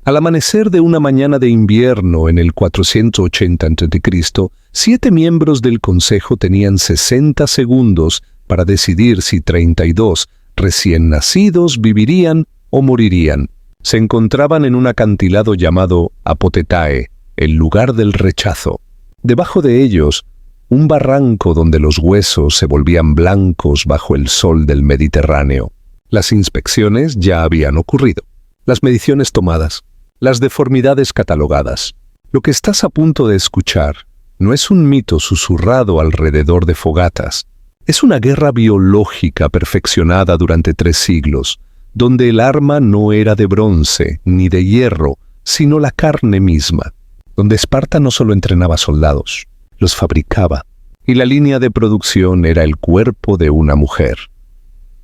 Al amanecer de una mañana de invierno en el 480 a.C., 7 miembros del consejo tenían 60 segundos para decidir si 32 recién nacidos vivirían o morirían. Se encontraban en un acantilado llamado Apotetae, el lugar del rechazo. Debajo de ellos, un barranco donde los huesos se volvían blancos bajo el sol del Mediterráneo. Las inspecciones ya habían ocurrido, las mediciones tomadas, las deformidades catalogadas. Lo que estás a punto de escuchar no es un mito susurrado alrededor de fogatas. Es una guerra biológica perfeccionada durante 3 siglos, donde el arma no era de bronce ni de hierro, sino la carne misma, donde Esparta no solo entrenaba soldados, los fabricaba, y la línea de producción era el cuerpo de una mujer.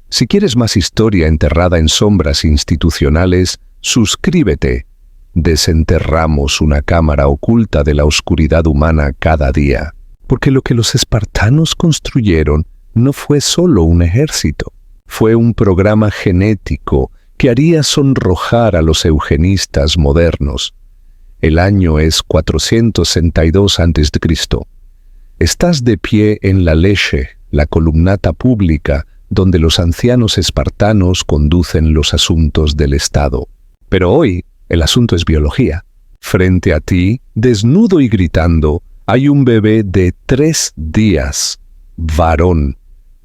Si quieres más historia enterrada en sombras institucionales, suscríbete. Desenterramos una cámara oculta de la oscuridad humana cada día, porque lo que los espartanos construyeron no fue solo un ejército, fue un programa genético que haría sonrojar a los eugenistas modernos. El año es 462 a.C. Estás de pie en la Lesche, la columnata pública, donde los ancianos espartanos conducen los asuntos del Estado. Pero hoy, el asunto es biología. Frente a ti, desnudo y gritando, hay un bebé de 3 días, varón,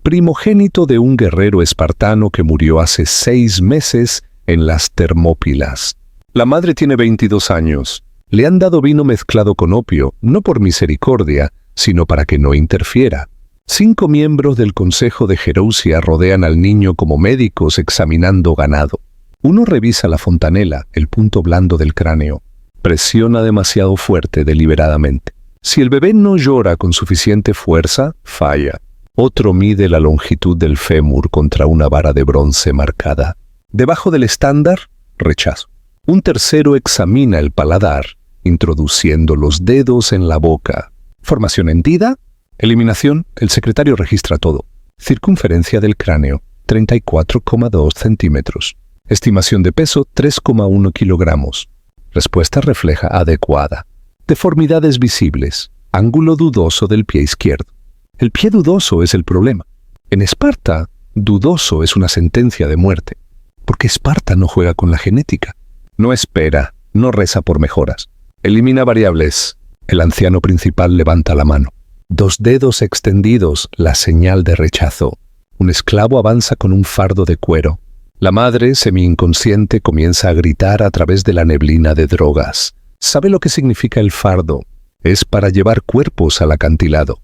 primogénito de un guerrero espartano que murió hace 6 meses en las Termópilas. La madre tiene 22 años. Le han dado vino mezclado con opio, no por misericordia, sino para que no interfiera. 5 miembros del consejo de Gerousia rodean al niño como médicos examinando ganado. Uno revisa la fontanela, el punto blando del cráneo. Presiona demasiado fuerte deliberadamente. Si el bebé no llora con suficiente fuerza, falla. Otro mide la longitud del fémur contra una vara de bronce marcada. Debajo del estándar, rechazo. Un tercero examina el paladar, introduciendo los dedos en la boca. Formación hendida, eliminación, el secretario registra todo. Circunferencia del cráneo, 34,2 centímetros. Estimación de peso, 3,1 kilogramos. Respuesta refleja adecuada. Deformidades visibles. Ángulo dudoso del pie izquierdo. El pie dudoso es el problema. En Esparta, dudoso es una sentencia de muerte. Porque Esparta no juega con la genética. No espera, no reza por mejoras. Elimina variables. El anciano principal levanta la mano. 2 dedos extendidos, la señal de rechazo. Un esclavo avanza con un fardo de cuero. La madre, semi-inconsciente, comienza a gritar a través de la neblina de drogas. Sabe lo que significa el fardo. Es para llevar cuerpos al acantilado.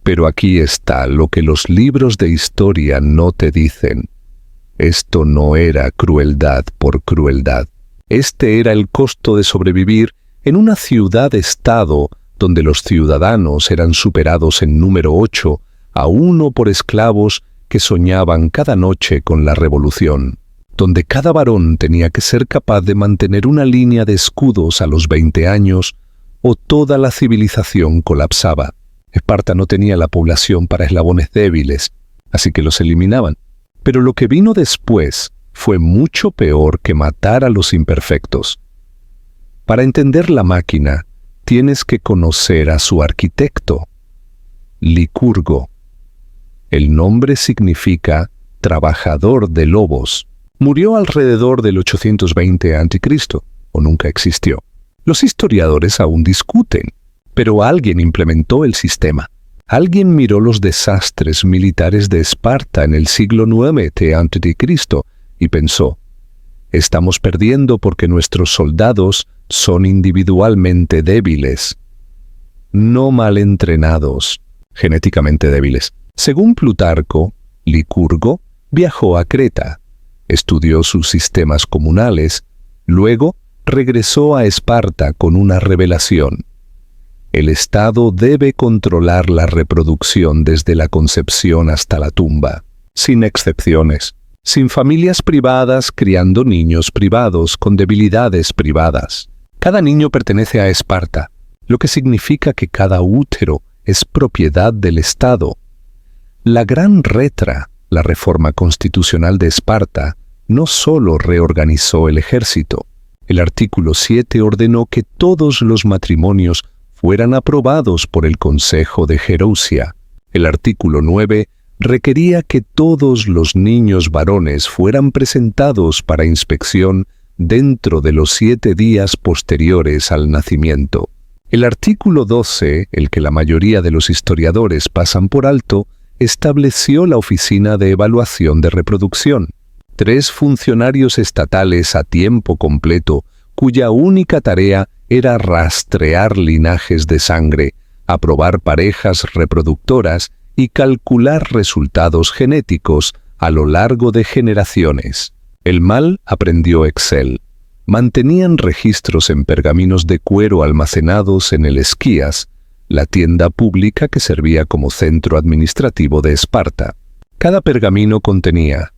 Pero aquí está lo que los libros de historia no te dicen. Esto no era crueldad por crueldad. Este era el costo de sobrevivir en una ciudad-estado donde los ciudadanos eran superados en número 8 a 1 por esclavos que soñaban cada noche con la revolución, donde cada varón tenía que ser capaz de mantener una línea de escudos a los 20 años o toda la civilización colapsaba. Esparta no tenía la población para eslabones débiles, así que los eliminaban. Pero lo que vino después fue mucho peor que matar a los imperfectos. Para entender la máquina, tienes que conocer a su arquitecto, Licurgo. El nombre significa trabajador de lobos. Murió alrededor del 820 a.C., o nunca existió. Los historiadores aún discuten, pero alguien implementó el sistema. Alguien miró los desastres militares de Esparta en el siglo 9 a.C. y pensó, estamos perdiendo porque nuestros soldados son individualmente débiles, no mal entrenados, genéticamente débiles. Según Plutarco, Licurgo viajó a Creta, estudió sus sistemas comunales, luego regresó a Esparta con una revelación. El Estado debe controlar la reproducción desde la concepción hasta la tumba, sin excepciones, sin familias privadas criando niños privados con debilidades privadas. Cada niño pertenece a Esparta, lo que significa que cada útero es propiedad del Estado. La Gran Retra, la reforma constitucional de Esparta, no solo reorganizó el ejército, El artículo 7 ordenó que todos los matrimonios fueran aprobados por el Consejo de Gerousia. El artículo 9 requería que todos los niños varones fueran presentados para inspección dentro de los 7 días posteriores al nacimiento. El artículo 12, el que la mayoría de los historiadores pasan por alto, estableció la Oficina de Evaluación de Reproducción. 3 funcionarios estatales a tiempo completo, cuya única tarea era rastrear linajes de sangre, aprobar parejas reproductoras y calcular resultados genéticos a lo largo de generaciones. El mal aprendió Excel. Mantenían registros en pergaminos de cuero almacenados en el Esquías, la tienda pública que servía como centro administrativo de Esparta. Cada pergamino contenía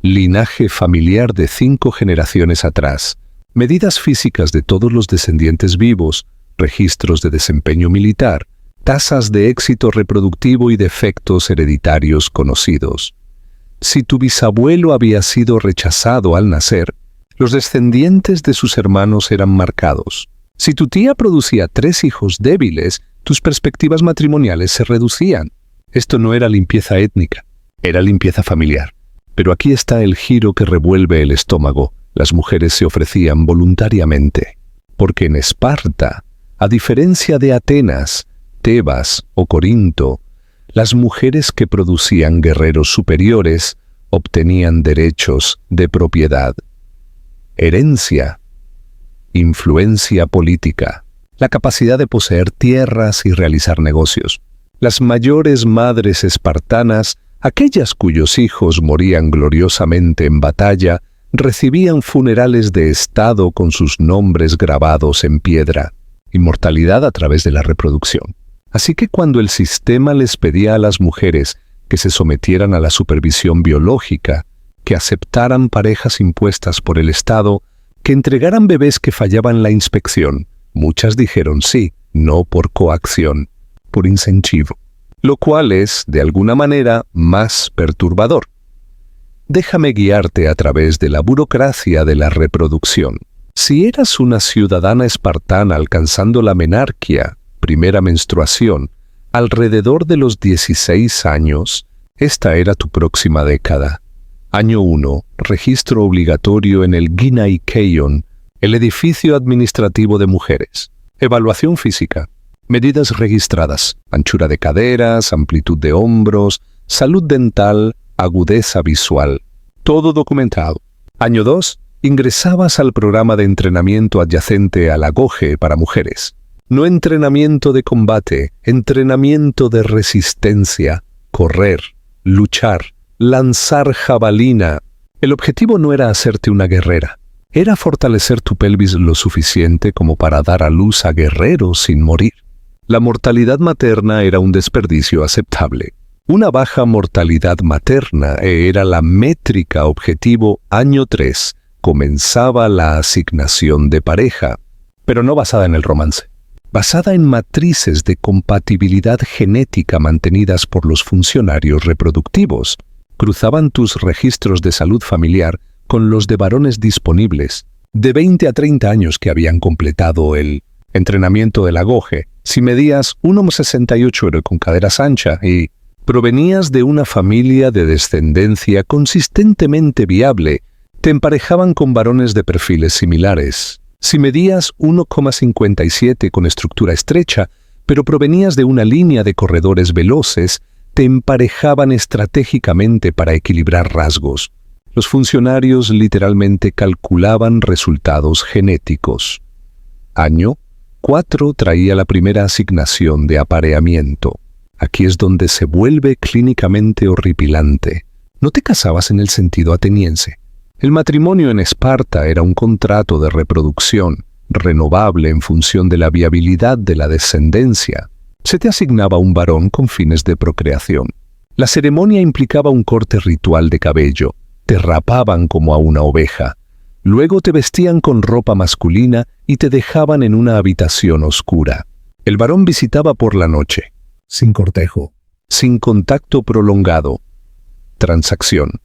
linaje familiar de 5 generaciones atrás, medidas físicas de todos los descendientes vivos, registros de desempeño militar, tasas de éxito reproductivo y defectos hereditarios conocidos. Si tu bisabuelo había sido rechazado al nacer, los descendientes de sus hermanos eran marcados. Si tu tía producía 3 hijos débiles, tus perspectivas matrimoniales se reducían. Esto no era limpieza étnica, era limpieza familiar. Pero aquí está el giro que revuelve el estómago. Las mujeres se ofrecían voluntariamente, porque en Esparta, a diferencia de Atenas, Tebas o Corinto, las mujeres que producían guerreros superiores obtenían derechos de propiedad, herencia, influencia política, la capacidad de poseer tierras y realizar negocios. Las mayores madres espartanas, aquellas cuyos hijos morían gloriosamente en batalla, recibían funerales de estado con sus nombres grabados en piedra, inmortalidad a través de la reproducción. Así que cuando el sistema les pedía a las mujeres que se sometieran a la supervisión biológica, que aceptaran parejas impuestas por el Estado, que entregaran bebés que fallaban la inspección, muchas dijeron sí, no por coacción, por incentivo, lo cual es, de alguna manera, más perturbador. Déjame guiarte a través de la burocracia de la reproducción. Si eras una ciudadana espartana alcanzando la menarquia, primera menstruación, alrededor de los 16 años, esta era tu próxima década. Año 1, registro obligatorio en el Ginaikeion, el edificio administrativo de mujeres. Evaluación física. Medidas registradas: anchura de caderas, amplitud de hombros, salud dental, agudeza visual. Todo documentado. Año 2, ingresabas al programa de entrenamiento adyacente a la GOGE para mujeres. No entrenamiento de combate, entrenamiento de resistencia, correr, luchar, lanzar jabalina. El objetivo no era hacerte una guerrera, era fortalecer tu pelvis lo suficiente como para dar a luz a guerreros sin morir. La mortalidad materna era un desperdicio aceptable. Una baja mortalidad materna era la métrica objetivo. Año 3, comenzaba la asignación de pareja, pero no basada en el romance. Basada en matrices de compatibilidad genética mantenidas por los funcionarios reproductivos. Cruzaban tus registros de salud familiar con los de varones disponibles, de 20 a 30 años que habían completado el entrenamiento de la GOGE. Si medías 1,68 con caderas anchas y provenías de una familia de descendencia consistentemente viable, te emparejaban con varones de perfiles similares. Si medías 1,57 con estructura estrecha, pero provenías de una línea de corredores veloces, te emparejaban estratégicamente para equilibrar rasgos. Los funcionarios literalmente calculaban resultados genéticos. Año 4 traía la primera asignación de apareamiento. Aquí es donde se vuelve clínicamente horripilante. No te casabas en el sentido ateniense. El matrimonio en Esparta era un contrato de reproducción, renovable en función de la viabilidad de la descendencia. Se te asignaba un varón con fines de procreación. La ceremonia implicaba un corte ritual de cabello. Te rapaban como a una oveja. Luego te vestían con ropa masculina y te dejaban en una habitación oscura. El varón visitaba por la noche, sin cortejo, sin contacto prolongado. Transacción.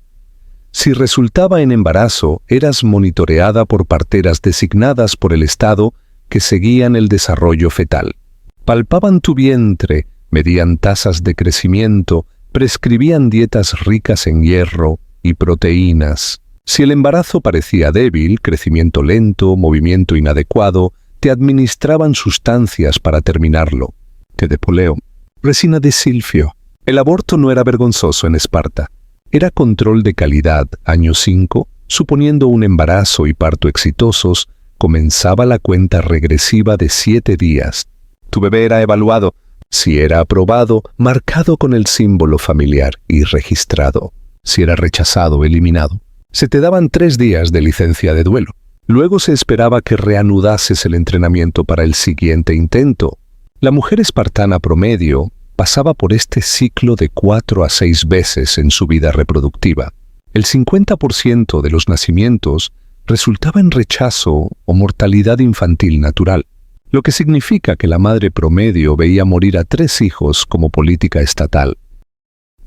Si resultaba en embarazo, eras monitoreada por parteras designadas por el Estado que seguían el desarrollo fetal. Palpaban tu vientre, medían tasas de crecimiento, prescribían dietas ricas en hierro y proteínas. Si el embarazo parecía débil, crecimiento lento, movimiento inadecuado, te administraban sustancias para terminarlo. Té de poleo, resina de silfio. El aborto no era vergonzoso en Esparta. Era control de calidad. Año 5, suponiendo un embarazo y parto exitosos, comenzaba la cuenta regresiva de 7 días. Tu bebé era evaluado. Si era aprobado, marcado con el símbolo familiar y registrado. Si era rechazado, eliminado. Se te daban 3 días de licencia de duelo. Luego se esperaba que reanudases el entrenamiento para el siguiente intento. La mujer espartana promedio pasaba por este ciclo de 4 a 6 veces en su vida reproductiva. El 50% de los nacimientos resultaba en rechazo o mortalidad infantil natural, lo que significa que la madre promedio veía morir a 3 hijos como política estatal.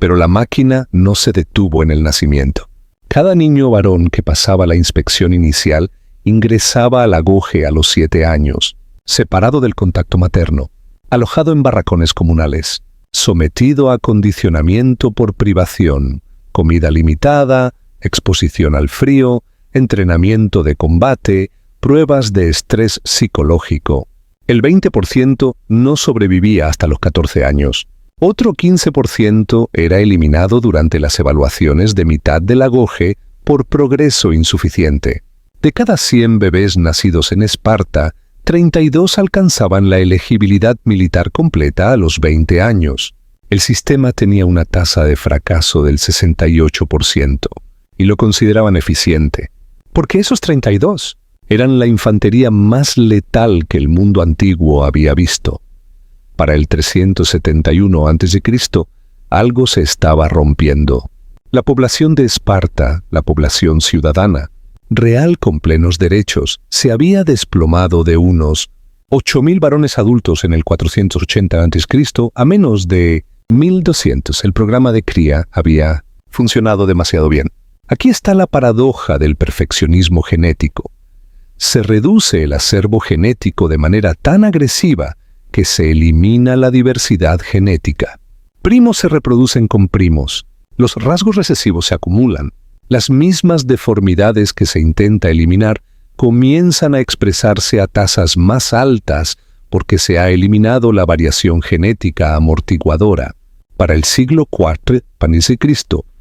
Pero la máquina no se detuvo en el nacimiento. Cada niño varón que pasaba la inspección inicial ingresaba al agoge a los 7 años, separado del contacto materno, alojado en barracones comunales, sometido a condicionamiento por privación, comida limitada, exposición al frío, entrenamiento de combate, pruebas de estrés psicológico. El 20% no sobrevivía hasta los 14 años. Otro 15% era eliminado durante las evaluaciones de mitad del agoge por progreso insuficiente. De cada 100 bebés nacidos en Esparta, 32 alcanzaban la elegibilidad militar completa a los 20 años. El sistema tenía una tasa de fracaso del 68% y lo consideraban eficiente, porque esos 32 eran la infantería más letal que el mundo antiguo había visto. Para el 371 a.C., algo se estaba rompiendo. La población de Esparta, la población ciudadana, real con plenos derechos, se había desplomado de unos 8.000 varones adultos en el 480 a.C. a menos de 1.200. El programa de cría había funcionado demasiado bien. Aquí está la paradoja del perfeccionismo genético. Se reduce el acervo genético de manera tan agresiva que se elimina la diversidad genética. Primos se reproducen con primos. Los rasgos recesivos se acumulan. Las mismas deformidades que se intenta eliminar comienzan a expresarse a tasas más altas porque se ha eliminado la variación genética amortiguadora. Para el siglo IV a.C.,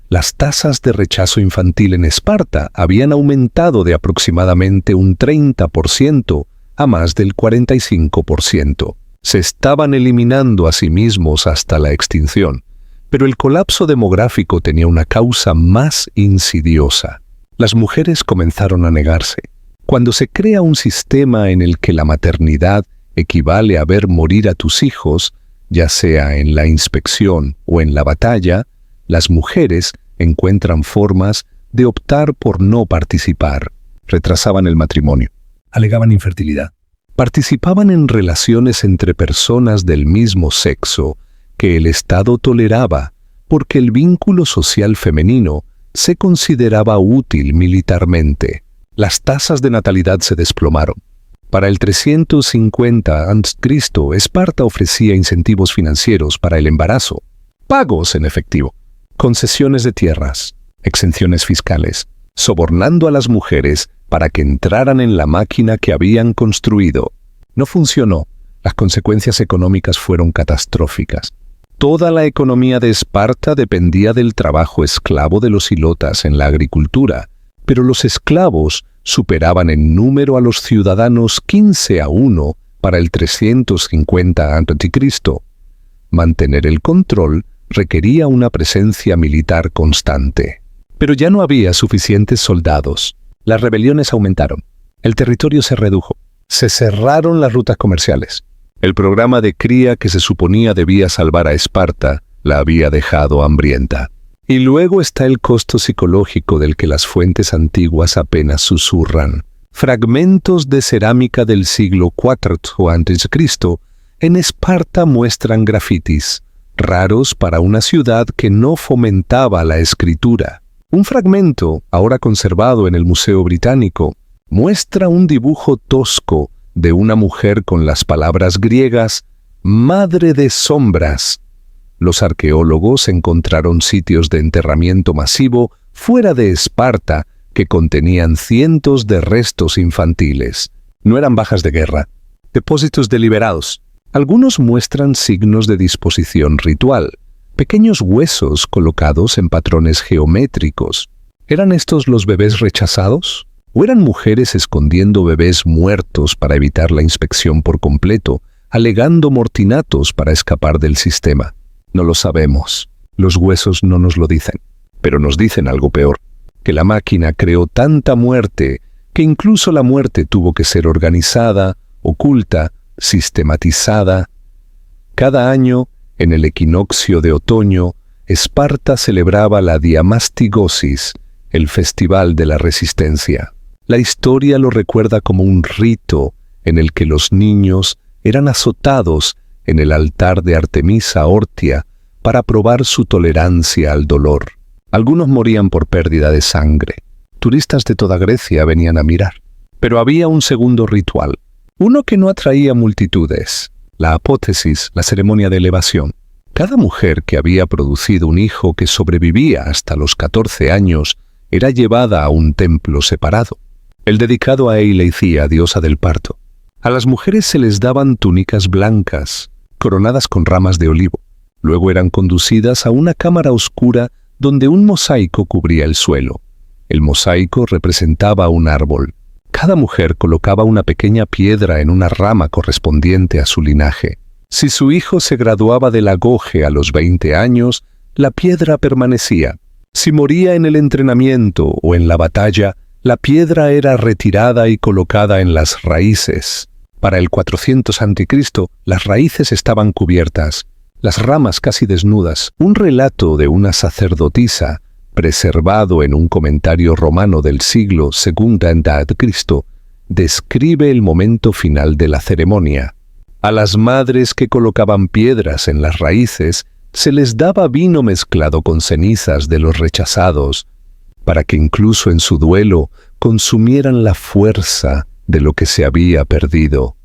las tasas de rechazo infantil en Esparta habían aumentado de aproximadamente un 30% a más del 45%. Se estaban eliminando a sí mismos hasta la extinción. Pero el colapso demográfico tenía una causa más insidiosa. Las mujeres comenzaron a negarse. Cuando se crea un sistema en el que la maternidad equivale a ver morir a tus hijos, ya sea en la inspección o en la batalla, las mujeres encuentran formas de optar por no participar. Retrasaban el matrimonio. Alegaban infertilidad. Participaban en relaciones entre personas del mismo sexo que el Estado toleraba porque el vínculo social femenino se consideraba útil militarmente. Las tasas de natalidad se desplomaron. Para el 350 a.C., Esparta ofrecía incentivos financieros para el embarazo, pagos en efectivo, concesiones de tierras, exenciones fiscales, sobornando a las mujeres para que entraran en la máquina que habían construido. No funcionó. Las consecuencias económicas fueron catastróficas. Toda la economía de Esparta dependía del trabajo esclavo de los hilotas en la agricultura, pero los esclavos superaban en número a los ciudadanos 15-1 para el 350 a.C. Mantener el control requería una presencia militar constante. Pero ya no había suficientes soldados. Las rebeliones aumentaron. El territorio se redujo. Se cerraron las rutas comerciales. El programa de cría que se suponía debía salvar a Esparta la había dejado hambrienta. Y luego está el costo psicológico del que las fuentes antiguas apenas susurran. Fragmentos de cerámica del siglo IV a.C. en Esparta muestran grafitis, raros para una ciudad que no fomentaba la escritura. Un fragmento, ahora conservado en el Museo Británico, muestra un dibujo tosco de una mujer con las palabras griegas «Madre de sombras». Los arqueólogos encontraron sitios de enterramiento masivo fuera de Esparta que contenían cientos de restos infantiles. No eran bajas de guerra, depósitos deliberados. Algunos muestran signos de disposición ritual, pequeños huesos colocados en patrones geométricos. ¿Eran estos los bebés rechazados? ¿O eran mujeres escondiendo bebés muertos para evitar la inspección por completo, alegando mortinatos para escapar del sistema? No lo sabemos. Los huesos no nos lo dicen, pero nos dicen algo peor, que la máquina creó tanta muerte que incluso la muerte tuvo que ser organizada, oculta, sistematizada. Cada año, en el equinoccio de otoño, Esparta celebraba la Diamastigosis, el festival de la resistencia. La historia lo recuerda como un rito en el que los niños eran azotados en el altar de Artemisa Ortia para probar su tolerancia al dolor. Algunos morían por pérdida de sangre. Turistas de toda Grecia venían a mirar. Pero había un segundo ritual, uno que no atraía multitudes: la apótesis, la ceremonia de elevación. Cada mujer que había producido un hijo que sobrevivía hasta los 14 años era llevada a un templo separado, el dedicado a Eileithyia, diosa del parto. A las mujeres se les daban túnicas blancas, coronadas con ramas de olivo. Luego eran conducidas a una cámara oscura donde un mosaico cubría el suelo. El mosaico representaba un árbol. Cada mujer colocaba una pequeña piedra en una rama correspondiente a su linaje. Si su hijo se graduaba del agoge a los 20 años, la piedra permanecía. Si moría en el entrenamiento o en la batalla, la piedra era retirada y colocada en las raíces. Para el 400 a.C., las raíces estaban cubiertas, las ramas casi desnudas. Un relato de una sacerdotisa, preservado en un comentario romano del siglo II a.C., describe el momento final de la ceremonia. A las madres que colocaban piedras en las raíces se les daba vino mezclado con cenizas de los rechazados, para que incluso en su duelo consumieran la fuerza de lo que se había perdido.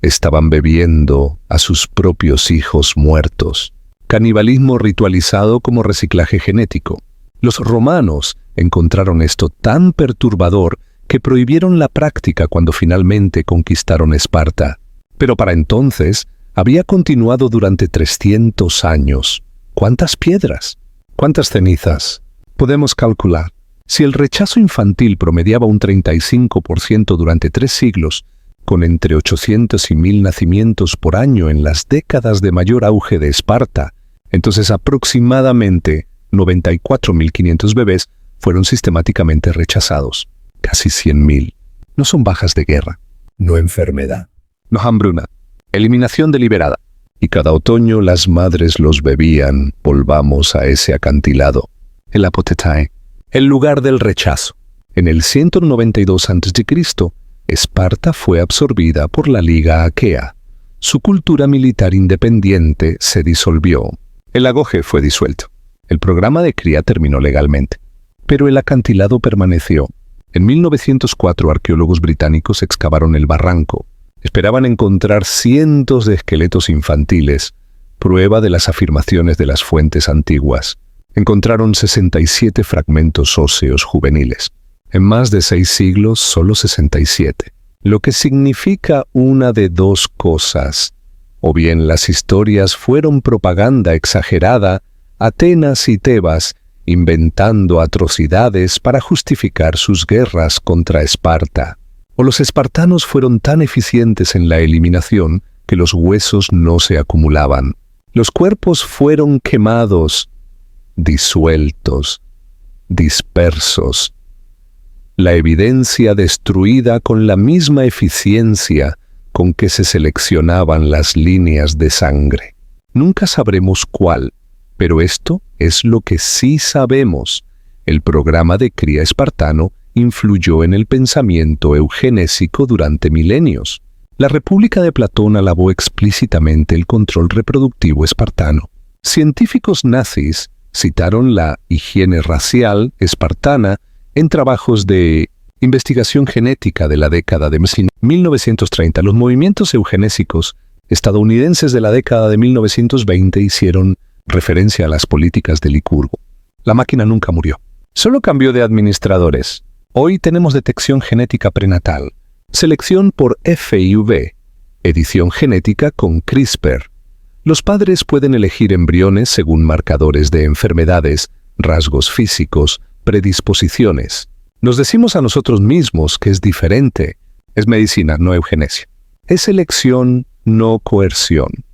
Estaban bebiendo a sus propios hijos muertos. Canibalismo ritualizado como reciclaje genético. Los romanos encontraron esto tan perturbador que prohibieron la práctica cuando finalmente conquistaron Esparta. Pero para entonces había continuado durante 300 años. ¿Cuántas piedras? ¿Cuántas cenizas? Podemos calcular. Si el rechazo infantil promediaba un 35% durante 3 siglos, con entre 800 y 1000 nacimientos por año en las décadas de mayor auge de Esparta, entonces aproximadamente 94.500 bebés fueron sistemáticamente rechazados. Casi 100.000. No son bajas de guerra, no enfermedad, no hambruna, eliminación deliberada. Y cada otoño las madres los bebían. Volvamos a ese acantilado, el Apotetae, el lugar del rechazo. En el 192 a.C., Esparta fue absorbida por la Liga Aquea. Su cultura militar independiente se disolvió. El agoge fue disuelto. El programa de cría terminó legalmente. Pero el acantilado permaneció. En 1904 arqueólogos británicos excavaron el barranco. Esperaban encontrar cientos de esqueletos infantiles, prueba de las afirmaciones de las fuentes antiguas. Encontraron 67 fragmentos óseos juveniles. En más de 6 siglos, solo 67. Lo que significa una de dos cosas. O bien las historias fueron propaganda exagerada, Atenas y Tebas inventando atrocidades para justificar sus guerras contra Esparta. O los espartanos fueron tan eficientes en la eliminación que los huesos no se acumulaban. Los cuerpos fueron quemados, disueltos, dispersos. La evidencia destruida con la misma eficiencia con que se seleccionaban las líneas de sangre. Nunca sabremos cuál, pero esto es lo que sí sabemos. El programa de cría espartano influyó en el pensamiento eugenésico durante milenios. La República de Platón alabó explícitamente el control reproductivo espartano. Científicos nazis Citaron la higiene racial espartana en trabajos de investigación genética de la década de 1930. Los movimientos eugenésicos estadounidenses de la década de 1920 hicieron referencia a las políticas de Licurgo. La máquina nunca murió. Solo cambió de administradores. Hoy tenemos detección genética prenatal, selección por FIV, edición genética con CRISPR. Los padres pueden elegir embriones según marcadores de enfermedades, rasgos físicos, predisposiciones. Nos decimos a nosotros mismos que es diferente. Es medicina, no eugenesia. Es elección, no coerción.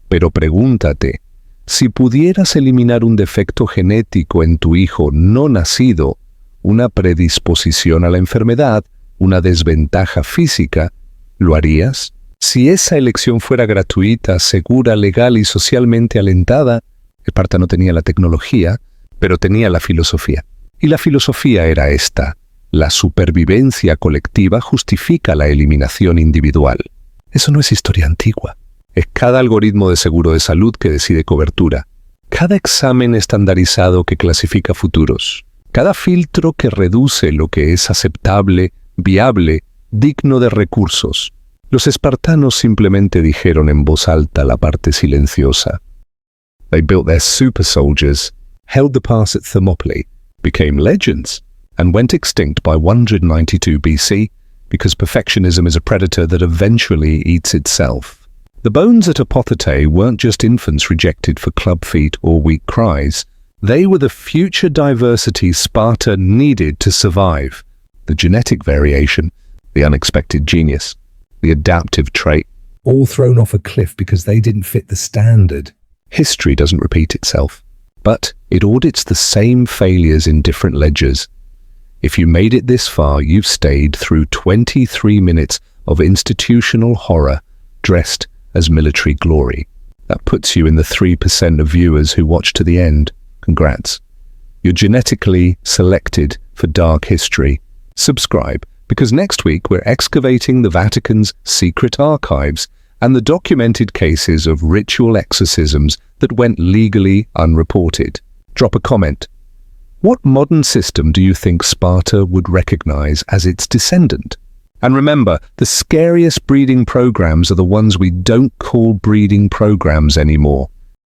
Pero pregúntate, si pudieras eliminar un defecto genético en tu hijo no nacido, una predisposición a la enfermedad, una desventaja física, ¿lo harías? Si esa elección fuera gratuita, segura, legal y socialmente alentada, Esparta no tenía la tecnología, pero tenía la filosofía. Y la filosofía era esta: la supervivencia colectiva justifica la eliminación individual. Eso no es historia antigua. Es cada algoritmo de seguro de salud que decide cobertura, cada examen estandarizado que clasifica futuros, cada filtro que reduce lo que es aceptable, viable, digno de recursos. Los espartanos simplemente dijeron en voz alta la parte silenciosa. They built their super soldiers, held the pass at Thermopylae, became legends, and went extinct by 192 BC because perfectionism is a predator that eventually eats itself. The bones at Apothetae weren't just infants rejected for club feet or weak cries. They were the future diversity Sparta needed to survive. The genetic variation, the unexpected genius, the adaptive trait, all thrown off a cliff because they didn't fit the standard. History doesn't repeat itself, but it audits the same failures in different ledgers. If you made it this far, you've stayed through 23 minutes of institutional horror dressed as military glory. That puts you in the 3% of viewers who watch to the end. Congrats. You're genetically selected for dark history. Subscribe, because next week we're excavating the Vatican's secret archives and the documented cases of ritual exorcisms that went legally unreported. Drop a comment. What modern system do you think Sparta would recognize as its descendant? And remember, the scariest breeding programs are the ones we don't call breeding programs anymore.